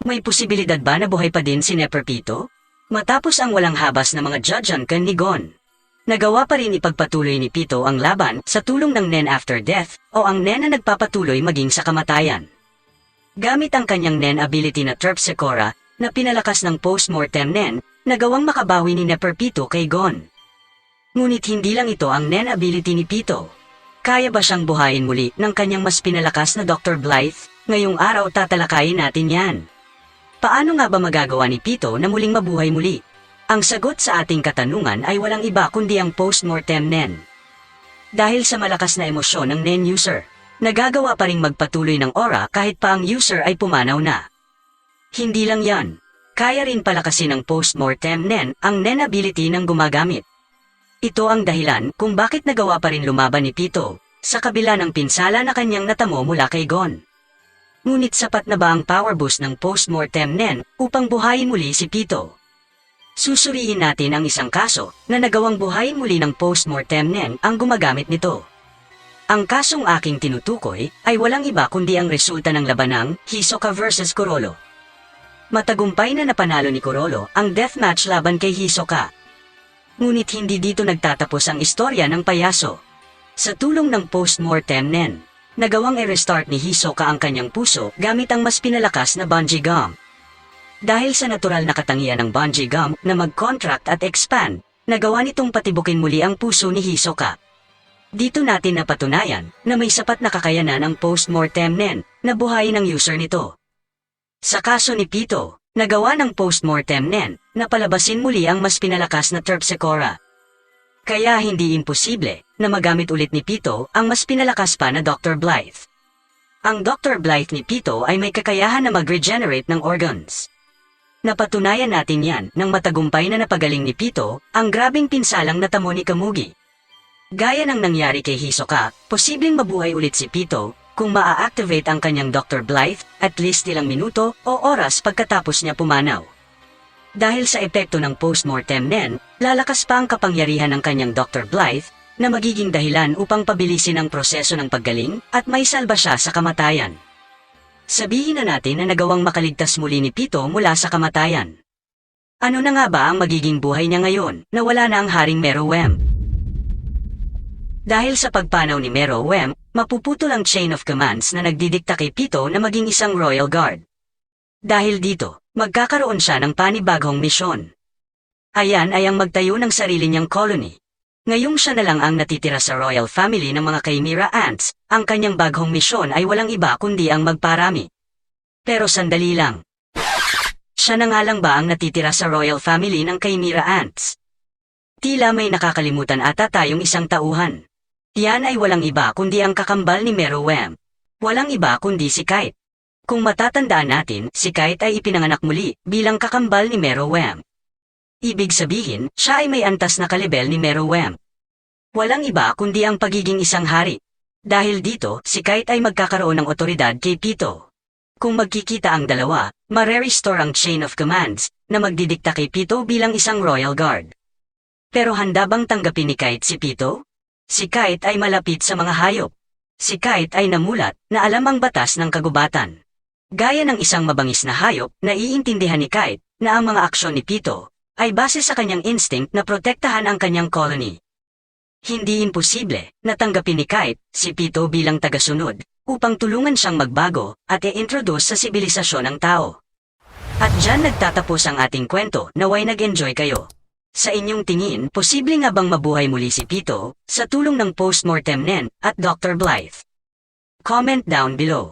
May posibilidad ba na buhay pa din si Neferpito? Matapos ang walang habas na mga judge-on ni Gon, nagawa pa rin ipagpatuloy ni Pito ang laban sa tulong ng Nen after death o ang Nen na nagpapatuloy maging sa kamatayan. Gamit ang kanyang Nen ability na Terpsichore na pinalakas ng post-mortem Nen, nagawang makabawi ni Neferpito kay Gon. Ngunit hindi lang ito ang Nen ability ni Pito. Kaya ba siyang buhayin muli ng kanyang mas pinalakas na Dr. Blythe? Ngayong araw tatalakayin natin yan. Paano nga ba magagawa ni Pito na muling mabuhay muli? Ang sagot sa ating katanungan ay walang iba kundi ang post-mortem Nen. Dahil sa malakas na emosyon ng Nen user, nagagawa pa ring magpatuloy ng aura kahit pa ang user ay pumanaw na. Hindi lang yan, kaya rin palakasin ng post-mortem Nen ang Nen ability ng gumagamit. Ito ang dahilan kung bakit nagawa pa rin lumaban ni Pito, sa kabila ng pinsala na kanyang natamo mula kay Gon. Ngunit sapat na ba ang power boost ng post-mortem Nen upang buhayin muli si Pito? Susuriin natin ang isang kaso na nagawang buhayin muli ng post-mortem Nen ang gumagamit nito. Ang kasong aking tinutukoy ay walang iba kundi ang resulta ng labanang Hisoka vs Kurolo. Matagumpay na napanalo ni Kurolo ang deathmatch laban kay Hisoka. Ngunit hindi dito nagtatapos ang istorya ng payaso. Sa tulong ng post-mortem Nen, nagawang i-restart ni Hisoka ang kanyang puso gamit ang mas pinalakas na bungee gum. Dahil sa natural na katangian ng bungee gum na mag-contract at expand, nagawa nitong patibukin muli ang puso ni Hisoka. Dito natin napatunayan na may sapat na kakayanan ang post-mortem Nen na buhayin ang user nito. Sa kaso ni Pito, nagawa ng post-mortem Nen na palabasin muli ang mas pinalakas na Terpsichore. Kaya hindi imposible na magamit ulit ni Pito ang mas pinalakas pa na Dr. Blythe. Ang Dr. Blythe ni Pito ay may kakayahan na mag-regenerate ng organs. Napatunayan natin yan nang matagumpay na napagaling ni Pito ang grabing pinsalang natamo ni Kamugi. Gaya ng nangyari kay Hisoka, posibleng mabuhay ulit si Pito kung maa-activate ang kanyang Dr. Blythe at least ilang minuto o oras pagkatapos niya pumanaw. Dahil sa epekto ng post-mortem Nen, lalakas pa ang kapangyarihan ng kanyang Dr. Blythe na magiging dahilan upang pabilisin ang proseso ng paggaling at may salba siya sa kamatayan. Sabihin na natin na nagawang makaligtas muli ni Pito mula sa kamatayan. Ano na nga ba ang magiging buhay niya ngayon na wala na ang Haring Meruem? Dahil sa pagpanaw ni Meruem, mapuputol ang chain of commands na nagdidikta kay Pito na maging isang Royal Guard. Dahil dito, magkakaroon siya ng panibagong misyon. Ayan ay ang magtayo ng sarili niyang colony. Ngayong siya na lang ang natitira sa royal family ng mga Chimera Ants, ang kanyang bagong misyon ay walang iba kundi ang magparami. Pero sandali lang. Siya na nga lang ba ang natitira sa royal family ng Chimera Ants? Tila may nakakalimutan ata tayong isang tauhan. Yan ay walang iba kundi ang kakambal ni Meruem. Walang iba kundi si Kite. Kung matatandaan natin, si Kite ay ipinanganak muli bilang kakambal ni Meruem. Ibig sabihin, siya ay may antas na kalibel ni Meruem. Walang iba kundi ang pagiging isang hari. Dahil dito, si Kite ay magkakaroon ng otoridad kay Pito. Kung magkikita ang dalawa, mare-restore ang chain of commands na magdidikta kay Pito bilang isang Royal Guard. Pero handa bang tanggapin ni Kite si Pito? Si Kite ay malapit sa mga hayop. Si Kite ay namulat na alam ang batas ng kagubatan. Gaya ng isang mabangis na hayop, naiintindihan ni Kite na ang mga aksyon ni Pito ay base sa kanyang instinct na protektahan ang kanyang colony. Hindi imposible na tanggapin ni Kite si Pito bilang tagasunod upang tulungan siyang magbago at i-introduce sa sibilisasyon ng tao. At dyan nagtatapos ang ating kwento. Naway nag-enjoy kayo. Sa inyong tingin, posible nga bang mabuhay muli si Pito sa tulong ng post-mortem Nen at Dr. Blythe? Comment down below.